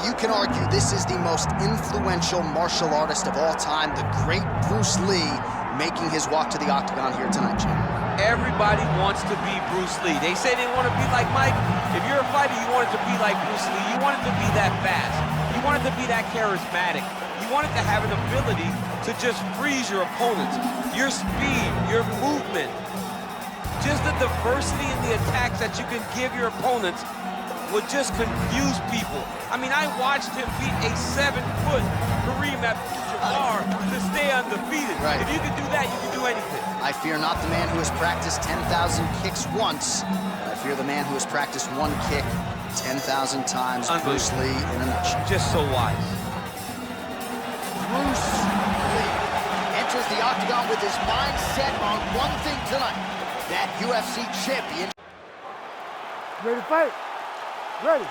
you can argue this is the most influential martial artist of all time, the great Bruce Lee, making his walk to the octagon here tonight, Jim. Everybody wants to be Bruce Lee. They say they want to be like Mike. If you're a fighter, you want it to be like Bruce Lee. You want it to be that fast. You want it to be that charismatic. You want it to have an ability to just freeze your opponents. Your speed, your movement, just the diversity in the attacks that you can give your opponents would just confuse people. I mean, I watched him beat a 7-foot Kareem Abdul-Jabbar to stay undefeated. Right. If you can do that, you can do anything. I fear not the man who has practiced 10,000 kicks once. I fear the man who has practiced one kick 10,000 times. Bruce Lee in a nutshell. Just so wise. Bruce Lee enters the octagon with his mind set on one thing tonight, that UFC champion. Ready to fight? Ready.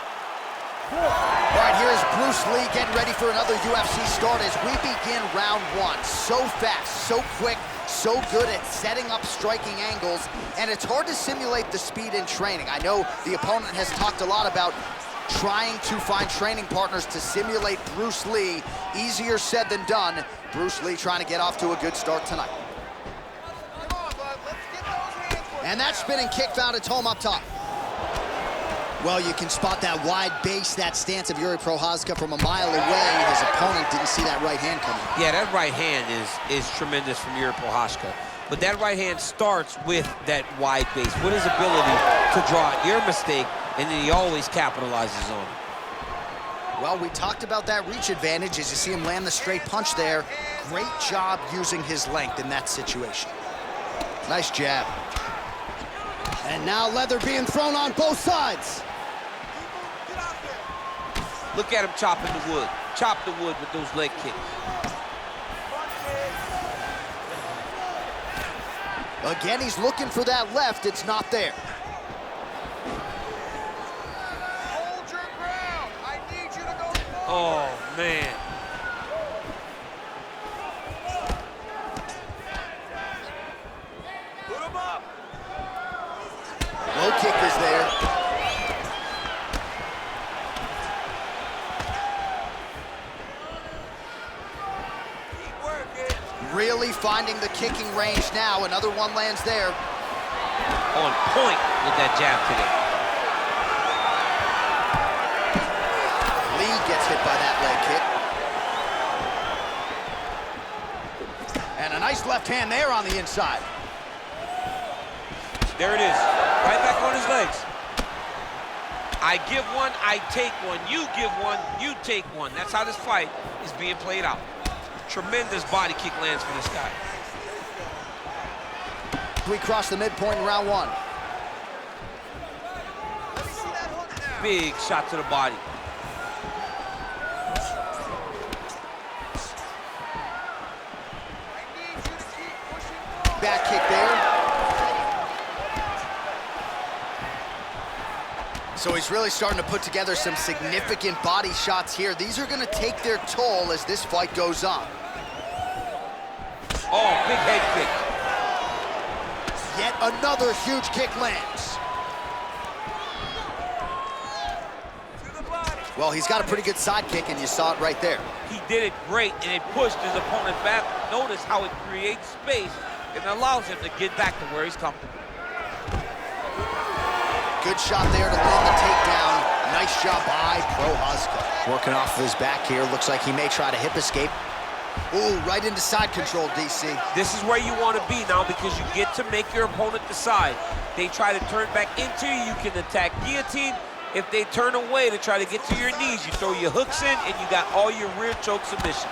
Good. All right, here is Bruce Lee getting ready for another UFC start as we begin round one. So fast, so quick, so good at setting up striking angles, and it's hard to simulate the speed in training. I know the opponent has talked a lot about trying to find training partners to simulate Bruce Lee. Easier said than done. Bruce Lee trying to get off to a good start tonight. And that spinning kick found its home up top. Well, you can spot that wide base, that stance of Jiri Prochazka from a mile away. His opponent didn't see that right hand coming. Yeah, that right hand is tremendous from Jiri Prochazka. But that right hand starts with that wide base, with his ability to draw your mistake, and then he always capitalizes on it. Well, we talked about that reach advantage as you see him land the straight punch there. Great job using his length in that situation. Nice jab. And now leather being thrown on both sides. Look at him chopping the wood. Chop the wood with those leg kicks. Again, he's looking for that left. It's not there. Hold your ground. I need you to go forward. Oh, man. Put him up. Low kick is there. Keep working. Really finding the kicking range now. Another one lands there. On point with that jab today. Lee gets hit by that leg kick. And a nice left hand there on the inside. There it is. Right back on his legs. I give one, I take one. You give one, you take one. That's how this fight is being played out. Tremendous body kick lands for this guy. We cross the midpoint in round one. Let me see that hook now. Big shot to the body. I need you to keep pushing forward. Back kick there. So he's really starting to put together some significant body shots here. These are going to take their toll as this fight goes on. Oh, big head kick. Yet another huge kick lands. To the body. Well, he's got a pretty good side kick, and you saw it right there. He did it great, and it pushed his opponent back. Notice how it creates space and allows him to get back to where he's comfortable. Good shot there to land the takedown. Nice job by Prochazka. Working off of his back here. Looks like he may try to hip escape. Ooh, right into side control, DC. This is where you want to be now because you get to make your opponent decide. They try to turn back into you, you can attack guillotine. If they turn away to try to get to your knees, you throw your hooks in and you got all your rear choke submissions.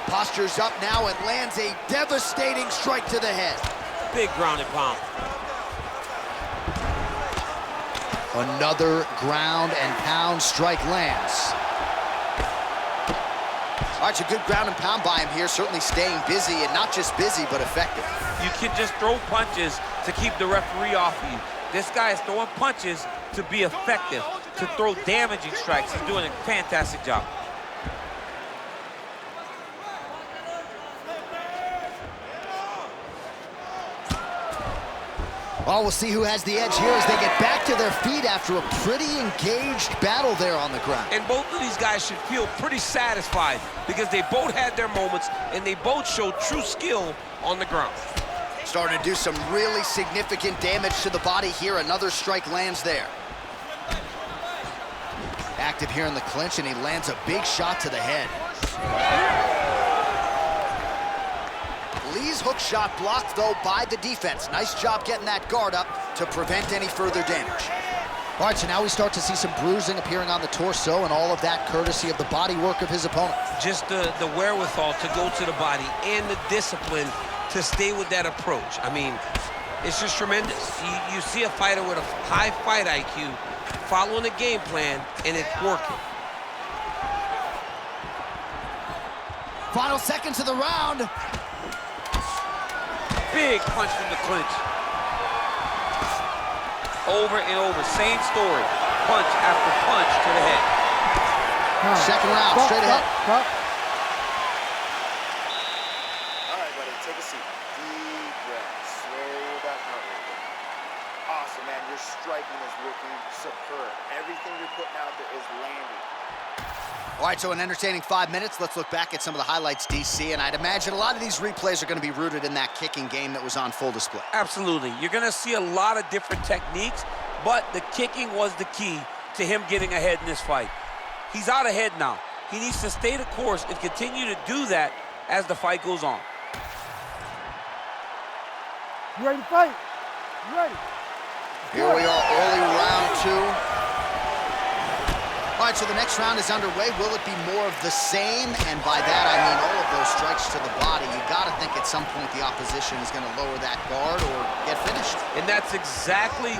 Postures up now and lands a devastating strike to the head. Big ground and pound. Another ground and pound strike lands. All right, it's a good ground and pound by him here, certainly staying busy, and not just busy, but effective. You can just throw punches to keep the referee off of you. This guy is throwing punches to be effective, to throw damaging strikes. He's doing a fantastic job. Well, we'll see who has the edge here as they get back to their feet after a pretty engaged battle there on the ground. And both of these guys should feel pretty satisfied because they both had their moments and they both showed true skill on the ground. Starting to do some really significant damage to the body here. Another strike lands there. Active here in the clinch, and he lands a big shot to the head. Lee's hook shot blocked, though, by the defense. Nice job getting that guard up to prevent any further damage. All right, so now we start to see some bruising appearing on the torso, and all of that courtesy of the body work of his opponent. Just the wherewithal to go to the body and the discipline to stay with that approach. I mean, it's just tremendous. You see a fighter with a high fight IQ following a game plan, and it's working. Final seconds of the round. Big punch from the clinch. Over and over, same story. Punch after punch to the head. Second round, straight ahead. Stop. All right, buddy, take a seat. Deep breath. Slow that heart rate down. Awesome, man. Your striking is looking superb. Everything you're putting out there is landing. All right, so an entertaining 5 minutes. Let's look back at some of the highlights, DC, and I'd imagine a lot of these replays are going to be rooted in that kicking game that was on full display. Absolutely. You're going to see a lot of different techniques, but the kicking was the key to him getting ahead in this fight. He's out ahead now. He needs to stay the course and continue to do that as the fight goes on. You ready to fight? You ready? Here we are, early round two. All right, so the next round is underway. Will it be more of the same? And by that, I mean all of those strikes to the body. You got to think at some point the opposition is going to lower that guard or get finished. And that's exactly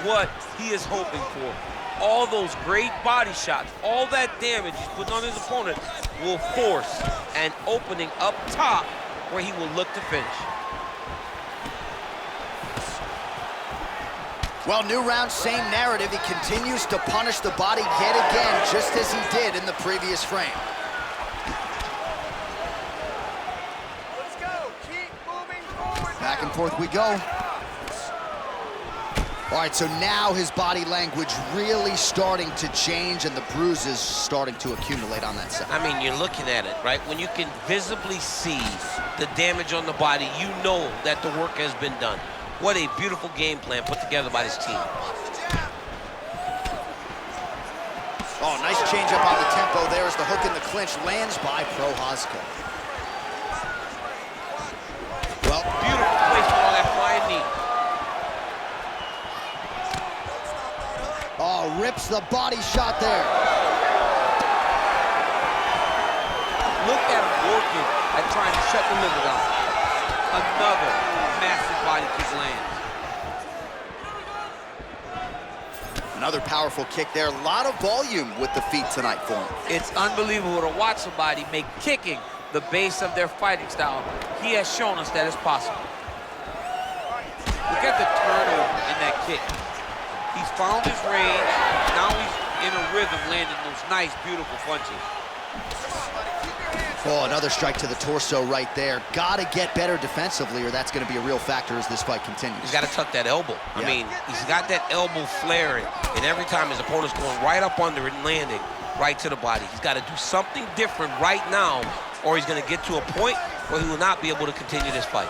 what he is hoping for. All those great body shots, all that damage he's putting on his opponent will force an opening up top where he will look to finish. Well, new round, same narrative. He continues to punish the body yet again, just as he did in the previous frame. Let's go. Keep moving forward. Back and forth we go. All right, so now his body language really starting to change and the bruises starting to accumulate on that side. I mean, you're looking at it, right? When you can visibly see the damage on the body, you know that the work has been done. What a beautiful game plan put together by this team. Oh, nice change up on the tempo there as the hook in the clinch lands by Prochazka. Well, Beautiful placement on that flying knee. oh, rips the body shot there. Look at him working at trying to shut the liver down. Another massive body kick lands. Another powerful kick there. A lot of volume with the feet tonight for him. It's unbelievable to watch somebody make kicking the base of their fighting style. He has shown us that it's possible. Look at the turnover in that kick. He's found his range. Now he's in a rhythm, landing those nice, beautiful punches. Oh, another strike to the torso right there. Gotta get better defensively or that's gonna be a real factor as this fight continues. He's got to tuck that elbow. Yeah. I mean, he's got that elbow flaring, and every time his opponent's going right up under it and landing right to the body. He's got to do something different right now, or he's going to get to a point where he will not be able to continue this fight.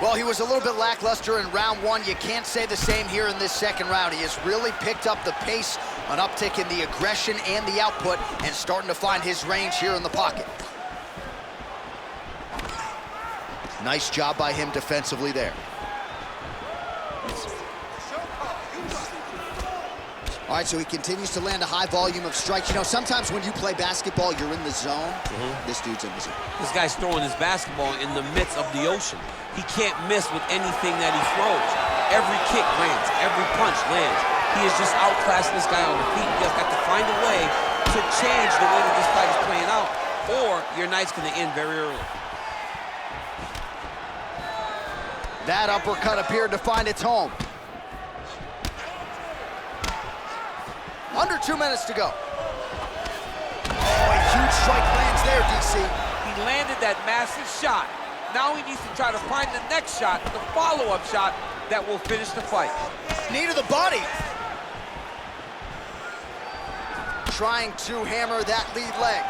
Well, he was a little bit lackluster in round one. You can't say the same here in this second round. He has really picked up the pace, an uptick in the aggression and the output, and starting to find his range here in the pocket. Nice job by him defensively there. All right, so he continues to land a high volume of strikes. You know, sometimes when you play basketball, you're in the zone. This dude's in the zone. This guy's throwing his basketball in the midst of the ocean. He can't miss with anything that he throws. Every kick lands, every punch lands. He is just outclassing this guy on the feet. You just got to find a way to change the way that this fight is playing out, or your night's gonna end very early. That uppercut appeared to find its home. Under 2 minutes to go. Oh, a huge strike lands there, DC. He landed landed that massive shot. Now he needs to try to find the next shot, the follow-up shot that will finish the fight. Knee to the body. Trying to hammer that lead leg.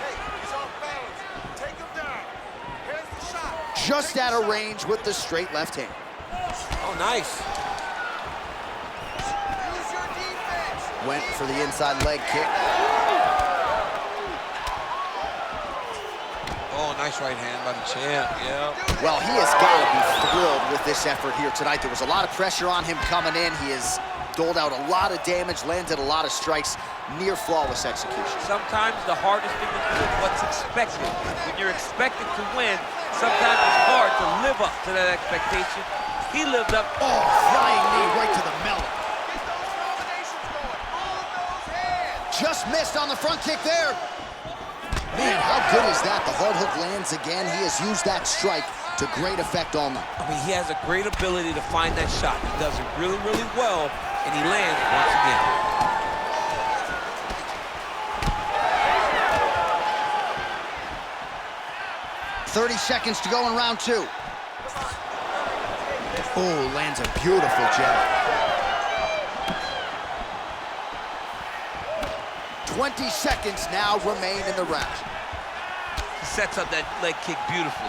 Hey, he's off balance. Take him down. Here's the shot. Just out of range with the straight left hand. Oh, nice. Use your defense. Went for the inside leg kick. Oh, nice right hand by the champ, yeah. Well, he has got to be thrilled with this effort here tonight. There was a lot of pressure on him coming in. He has doled out a lot of damage, landed a lot of strikes, near flawless execution. Sometimes the hardest thing to do is what's expected. When you're expected to win, sometimes it's hard to live up to that expectation. He lived up. Oh, flying knee right to the melon. Get those combinations going. Move those hands. Just missed on the front kick there. Man, how good is that? The hard hook lands again. He has used that strike to great effect all night. I mean, he has a great ability to find that shot. He does it really, really well, and he lands once again. .30 seconds to go in round 2. Oh, lands a beautiful jab. 20 seconds now remain in the round. He sets up that leg kick beautifully.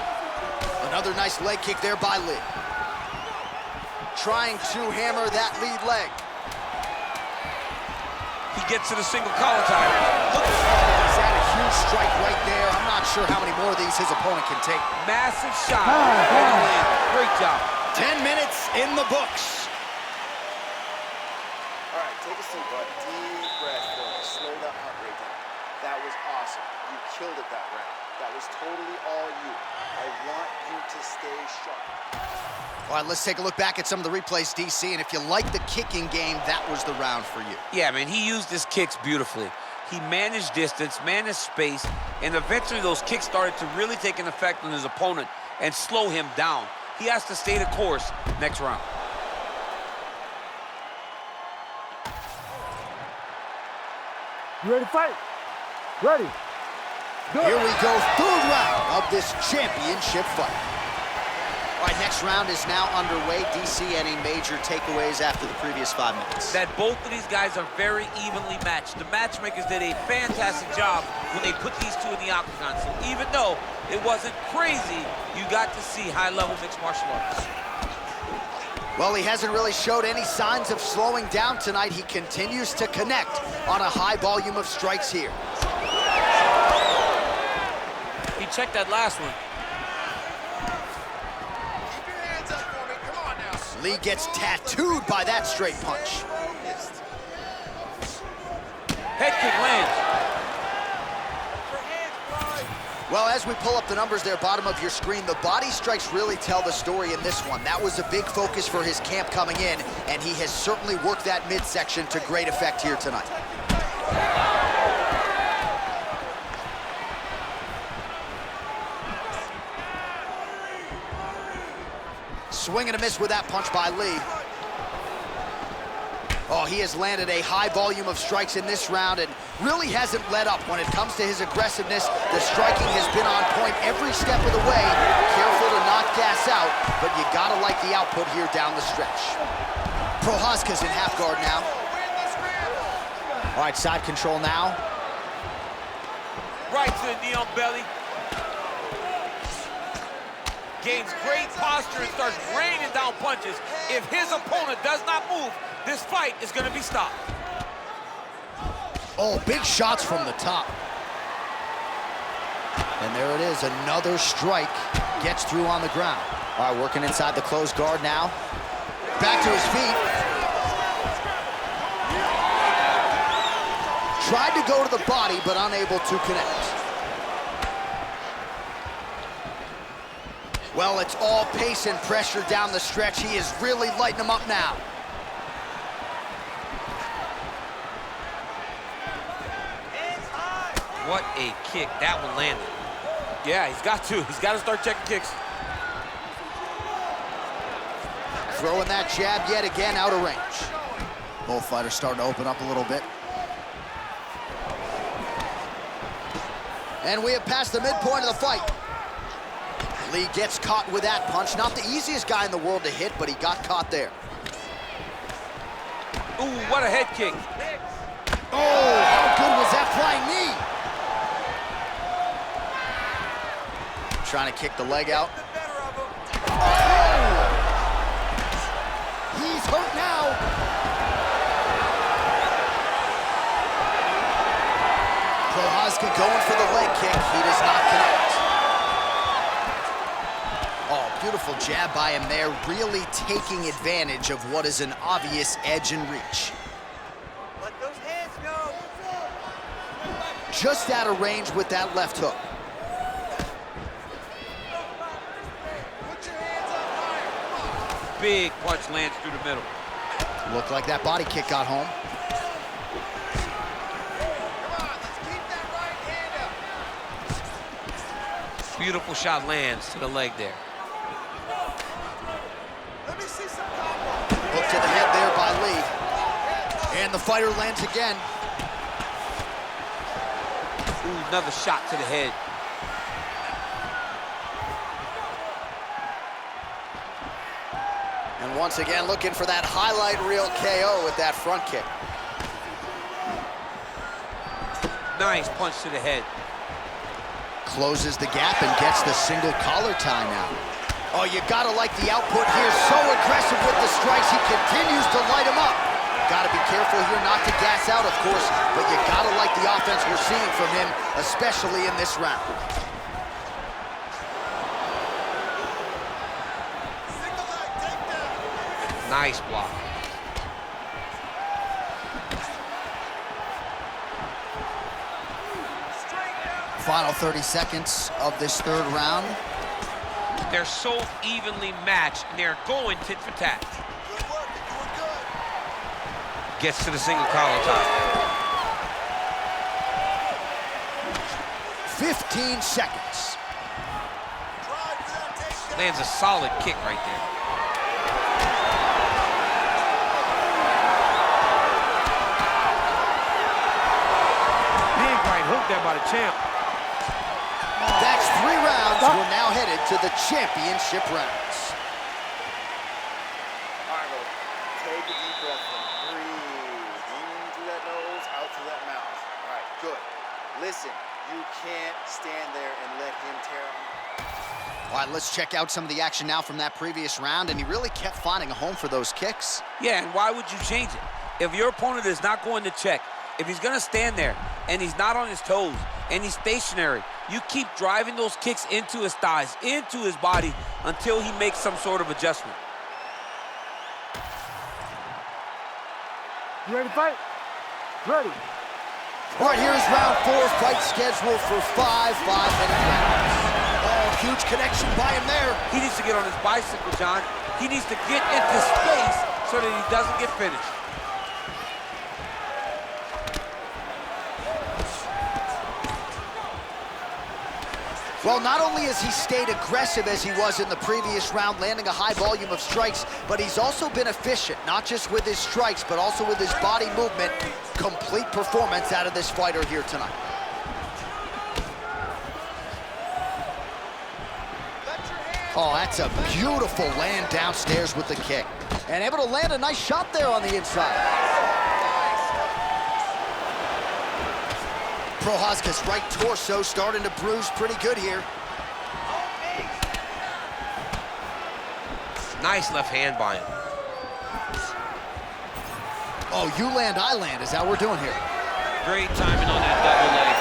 Another nice leg kick there by Lí. Trying to hammer that lead leg. He gets to the single collar tie. Look. He's had a huge strike right there. I'm not sure how many more of these his opponent can take. Massive shot. Great job. 10 minutes in the books. All right, take a seat, bud. Deep breath for me. Slow that heart rate down. That was awesome. You killed it that round. That was totally all you. I want you to stay sharp. All right, let's take a look back at some of the replays, DC, and if you like the kicking game, that was the round for you. Yeah, man, he used his kicks beautifully. He managed distance, managed space, and eventually those kicks started to really take an effect on his opponent and slow him down. He has to stay the course next round. You ready to fight? Ready. Go. Here we go, third round of this championship fight. All right, next round is now underway. DC, any major takeaways after the previous 5 minutes? That both of these guys are very evenly matched. The matchmakers did a fantastic job when they put these two in the octagon. So even though it wasn't crazy, you got to see high-level mixed martial arts. Well, he hasn't really showed any signs of slowing down tonight. He continues to connect on a high volume of strikes here. He checked that last one. Keep your hands up for me. Come on now. Lí gets tattooed by that straight punch. Focused. Head kick lands. Your hands wide. Well, as we pull up the numbers there, bottom of your screen, the body strikes really tell the story in this one. That was a big focus for his camp coming in, and he has certainly worked that midsection to great effect here tonight. Swing and a miss with that punch by Lí. Oh, he has landed a high volume of strikes in this round and really hasn't let up when it comes to his aggressiveness. The striking has been on point every step of the way. Careful to not gas out, but you gotta like the output here down the stretch. Prochazka's in half guard now. All right, side control now. Right to the knee on belly. Gains great posture and starts raining down punches. If his opponent does not move, this fight is going to be stopped. Oh, big shots from the top. And there it is, another strike gets through on the ground. All right, working inside the closed guard now. Back to his feet. Tried to go to the body, but unable to connect. Well, it's all pace and pressure down the stretch. He is really lighting him up now. What a kick. That one landed. Yeah, he's got to. He's got to start checking kicks. Throwing that jab yet again out of range. Both fighters starting to open up a little bit. And we have passed the midpoint of the fight. Lí gets caught with that punch. Not the easiest guy in the world to hit, but he got caught there. Ooh, what a head kick. Oh, how good was that flying knee? Trying to kick the leg out. Oh! He's hurt now. Prochazka going for the leg kick. He does not connect. Oh, beautiful jab by him there, really taking advantage of what is an obvious edge and reach. Let those hands go. Just out of range with that left hook. Put your hands up higher. Big punch lands through the middle. Looked like that body kick got home. Come on, let's keep that right hand up. Beautiful shot lands to the leg there. Let me see some combo. Hook to the head there by Lí. And the fighter lands again. Ooh, another shot to the head. And once again, looking for that highlight reel KO with that front kick. Nice punch to the head. Closes the gap and gets the single collar tie now. Oh, you gotta like the output here. So aggressive with the strikes. He continues to light him up. Gotta be careful here not to gas out, of course, but you gotta like the offense we're seeing from him, especially in this round. Nice block. Final 30 seconds of this third round. They're so evenly matched, and they're going tit for tat. Good work, you're doing good. Gets to the single collar tie. 15 seconds. Drive for that takedown. Lands a solid kick right there. Big right hook there by the champ. That's 3 rounds. We're now headed to the championship rounds. All right, brother. Take a deep breath in. Breathe. In through that nose, out through that mouth. All right, good. Listen, you can't stand there and let him tear on. All right, let's check out some of the action now from that previous round, and he really kept finding a home for those kicks. Yeah, and why would you change it? If your opponent is not going to check, if he's going to stand there and he's not on his toes and he's stationary, you keep driving those kicks into his thighs, into his body, until he makes some sort of adjustment. You ready to fight? Ready. All right, here's round 4, fight scheduled for 5 5-minute rounds. Oh, huge connection by him there. He needs to get on his bicycle, John. He needs to get into space so that he doesn't get finished. Well, not only has he stayed aggressive as he was in the previous round, landing a high volume of strikes, but he's also been efficient, not just with his strikes, but also with his body movement. Complete performance out of this fighter here tonight. Oh, that's a beautiful land downstairs with the kick. And able to land a nice shot there on the inside. Prochazka's right torso starting to bruise pretty good here. Nice left hand by him. Oh, you land, I land is how we're doing here. Great timing on that double leg.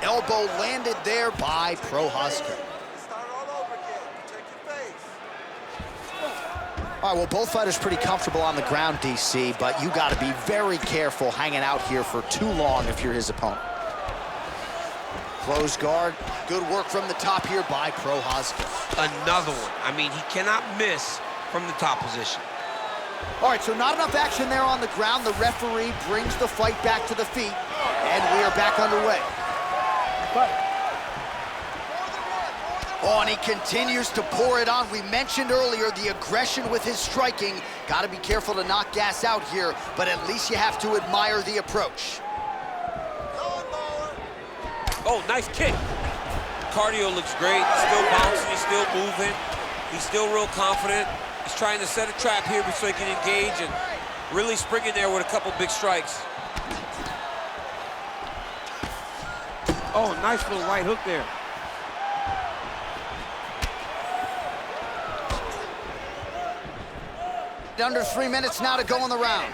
Elbow landed there by Prochazka. Start all over again. Protect your face. All right, well, both fighters pretty comfortable on the ground, DC, but you got to be very careful hanging out here for too long if you're his opponent. Close guard. Good work from the top here by Prochazka. Another one. I mean, he cannot miss from the top position. All right, so not enough action there on the ground. The referee brings the fight back to the feet, and we are back underway. Fight. More than one, more than Oh, and he continues to pour it on. We mentioned earlier the aggression with his striking. Got to be careful to not gas out here, but at least you have to admire the approach. Oh, nice kick. Cardio looks great. Still bouncing, he's still moving. He's still real confident. He's trying to set a trap here so he can engage and really spring in there with a couple big strikes. Oh, nice little right hook there. Under 3 minutes now to go in the round.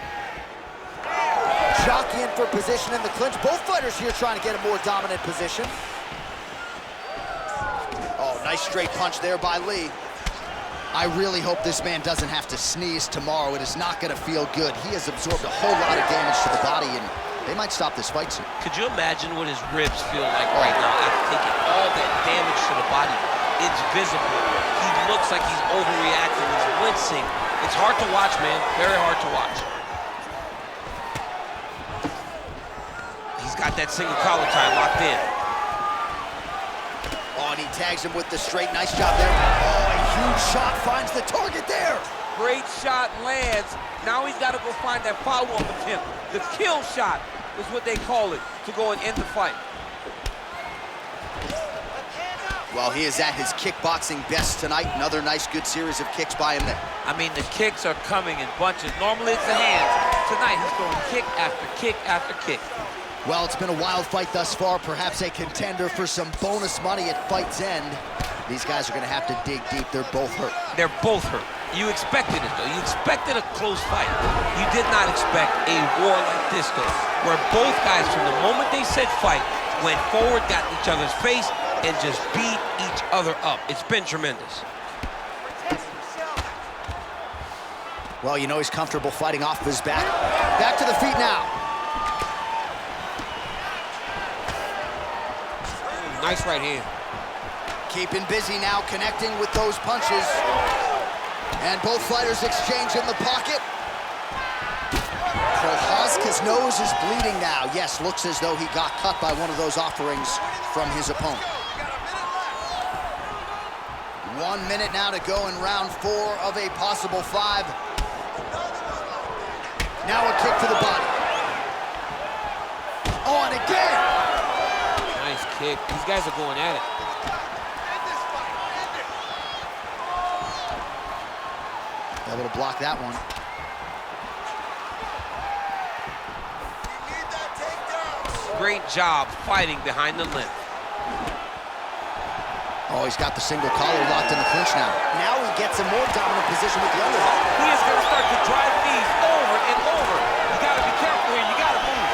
Jockeying for position in the clinch. Both fighters here trying to get a more dominant position. Oh, nice straight punch there by Lee. I really hope this man doesn't have to sneeze tomorrow. It is not going to feel good. He has absorbed a whole lot of damage to the body, and they might stop this fight soon. Could you imagine what his ribs feel like right now after taking all that damage to the body? It's visible. He looks like he's overreacting. He's wincing. It's hard to watch, man. Very hard to watch. He's got that single collar tie locked in. Oh, and he tags him with the straight. Nice job there. Oh, a huge shot finds the target there. Great shot lands. Now he's got to go find that follow-up attempt. The kill shot is what they call it, to go and end the fight. Well, he is at his kickboxing best tonight. Another nice, good series of kicks by him there. I mean, the kicks are coming in bunches. Normally it's the hands. Tonight he's throwing kick after kick after kick. Well, it's been a wild fight thus far. Perhaps a contender for some bonus money at fight's end. These guys are going to have to dig deep. They're both hurt. They're both hurt. You expected it, though. You expected a close fight. You did not expect a war like this, though, where both guys, from the moment they said fight, went forward, got in each other's face, and just beat each other up. It's been tremendous. Well, you know he's comfortable fighting off his back. Back to the feet now. Nice right hand. Keeping busy now, connecting with those punches. And both fighters exchange in the pocket. Prochazka's nose is bleeding now. Yes, looks as though he got cut by one of those offerings from his opponent. 1 minute now to go in round 4 of a possible 5. Now a kick to the body. Oh, and again! Nice kick. These guys are going at it. Able to block that one. Great job fighting behind the limb. Oh, he's got the single collar locked in the clinch now. Now he gets a more dominant position with the underhook. He is going to start to drive knees over and over. You got to be careful here. You got to move.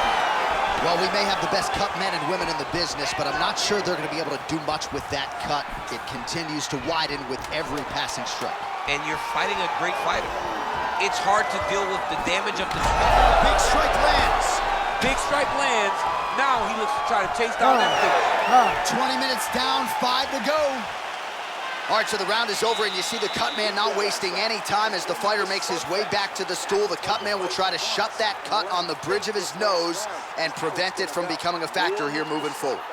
Well, we may have the best cut men and women in the business, but I'm not sure they're going to be able to do much with that cut. It continues to widen with every passing strike. And you're fighting a great fighter. It's hard to deal with the damage of the... Big strike lands. Big strike lands. Now he looks to try to chase down that finish. 20 minutes down, 5 to go. All right, so the round is over, and you see the cut man not wasting any time as the fighter makes his way back to the stool. The cut man will try to shut that cut on the bridge of his nose and prevent it from becoming a factor here moving forward.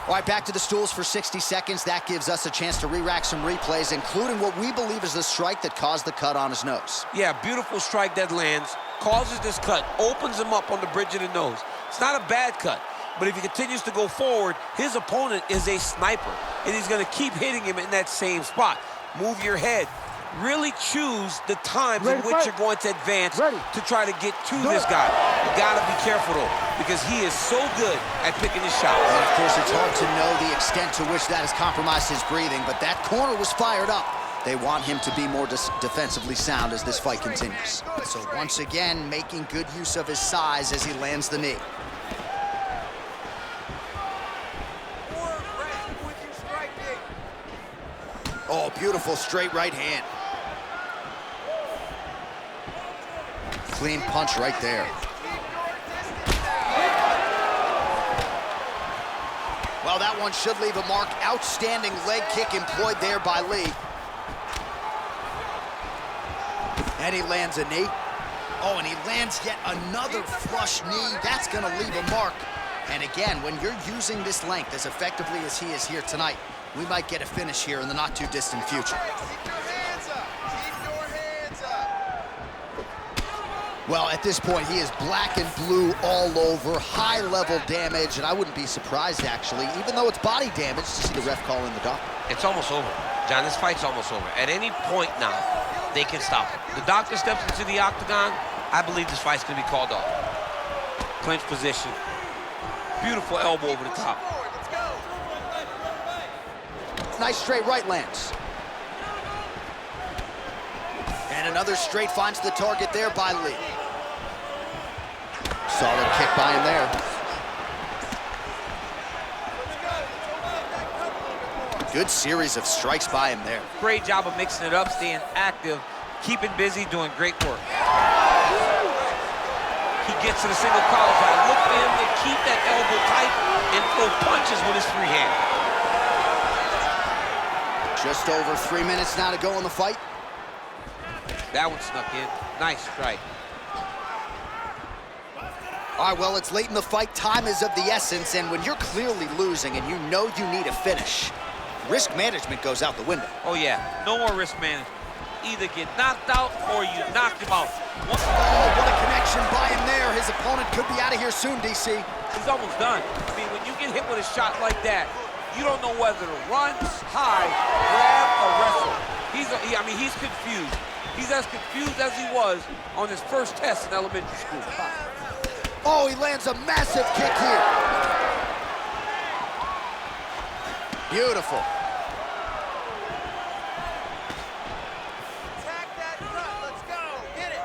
All right, back to the stools for 60 seconds. That gives us a chance to re-rack some replays, including what we believe is the strike that caused the cut on his nose. Yeah, beautiful strike that lands, causes this cut, opens him up on the bridge of the nose. It's not a bad cut, but if he continues to go forward, his opponent is a sniper, and he's going to keep hitting him in that same spot. Move your head. Really choose the times in which you're going to advance to try to get to this guy. You got to be careful, though, because he is so good at picking his shots. And of course, it's hard to know the extent to which that has compromised his breathing, but that corner was fired up. They want him to be more defensively sound as this fight continues. So once again, making good use of his size as he lands the knee. Oh, beautiful straight right hand. Clean punch right there. Well, that one should leave a mark. Outstanding leg kick employed there by Lee. And he lands a knee. Oh, and he lands yet another flush knee. That's gonna leave a mark. And again, when you're using this length as effectively as he is here tonight, We might get a finish here in the not-too-distant future. Keep your hands up. Keep your hands up. Well, at this point, he is black and blue all over, high-level damage, and I wouldn't be surprised, actually, even though it's body damage, to see the ref call in the doctor. It's almost over. John, this fight's almost over. At any point now, they can stop it. The doctor steps into the octagon. I believe this fight's going to be called off. Clinch position. Beautiful elbow over the top. Nice straight right lands. And another straight finds the target there by Lí. Solid kick by him there. Good series of strikes by him there. Great job of mixing it up, staying active, keeping busy, doing great work. He gets to the single collar tie. Look for him to keep that elbow tight and throw punches with his free hand. Just over 3 minutes now to go in the fight. That one snuck in. Nice strike. All right, well, it's late in the fight. Time is of the essence, and when you're clearly losing and you know you need a finish, risk management goes out the window. Oh, yeah. No more risk management. Either get knocked out or you knock him out. Oh, what a connection by him there. His opponent could be out of here soon, DC. He's almost done. I mean, when you get hit with a shot like that, you don't know whether to run, hide, grab, or wrestle. He's confused. He's as confused as he was on his first test in elementary school. Oh, he lands a massive kick here. Beautiful. Attack that front. Let's go. Hit it.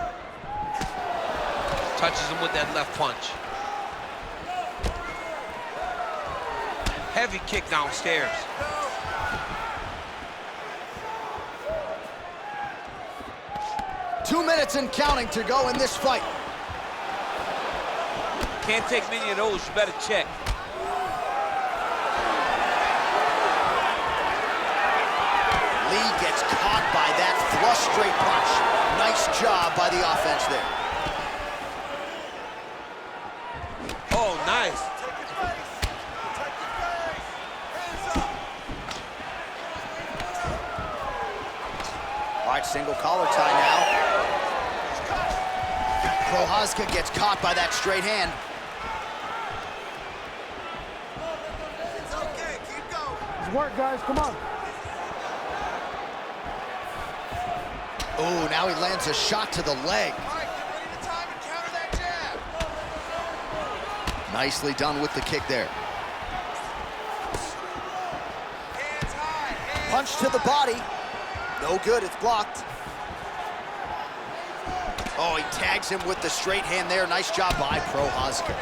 Touches him with that left punch. Heavy kick downstairs. 2 minutes and counting to go in this fight. Can't take many of those, you better check. Lí gets caught by that flush straight punch. Nice job by the offense there. Oh, nice. All right, single collar tie now. Prochazka gets caught by that straight hand. It's okay. Keep going. Good work, guys. Come on. Oh, now he lands a shot to the leg. All right, get ready to time and counter that jab. Nicely done with the kick there. Hands high. Hands Punch to the body. No good, it's blocked. Oh, he tags him with the straight hand there. Nice job by Prochazka.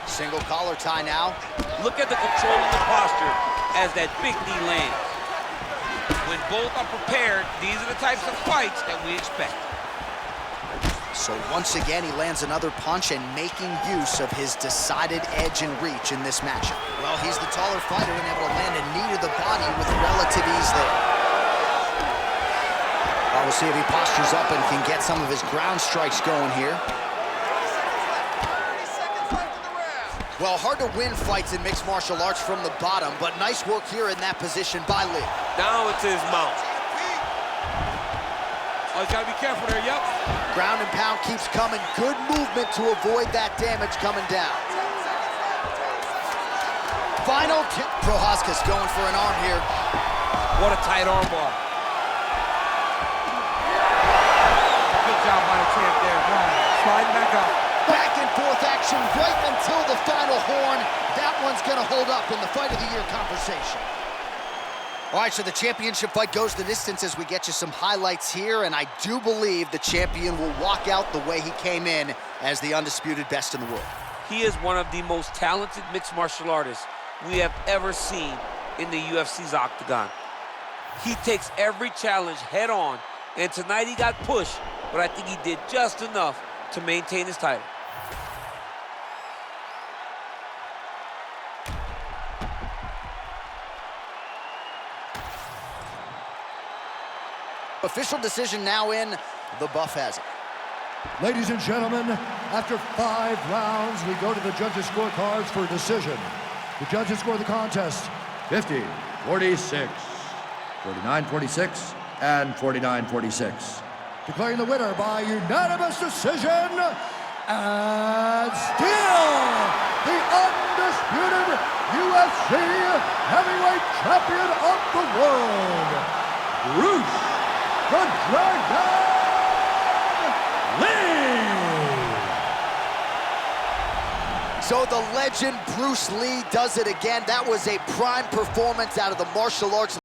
Single collar tie now. Look at the control of the posture as that big knee lands. When both are prepared, these are the types of fights that we expect. So once again, he lands another punch and making use of his decided edge and reach in this matchup. Well, he's the taller fighter and able to land a knee to the body with relative ease there. Well, we'll see if he postures up and can get some of his ground strikes going here. 30 seconds left in the round. Well, hard to win fights in mixed martial arts from the bottom, but nice work here in that position by Lí. Down into his mouth. Oh, he's got to be careful there, yep. Ground and pound keeps coming. Good movement to avoid that damage coming down. Final kick. Prochazka's going for an arm here. What a tight arm bar. Good job by the champ there. Sliding back up. Back and forth action right until the final horn. That one's going to hold up in the Fight of the Year conversation. All right, so the championship fight goes the distance as we get you some highlights here, and I do believe the champion will walk out the way he came in as the undisputed best in the world. He is one of the most talented mixed martial artists we have ever seen in the UFC's octagon. He takes every challenge head on, and tonight he got pushed, but I think he did just enough to maintain his title. Official decision now in. The buff has it. Ladies and gentlemen, after 5 rounds, we go to the judges' scorecards for a decision. The judges score the contest 50-46, 49-46, and 49-46. Declaring the winner by unanimous decision, and still the undisputed UFC heavyweight champion of the world, Bruce the Dragon Lee! So the legend Bruce Lee does it again. That was a prime performance out of the martial arts.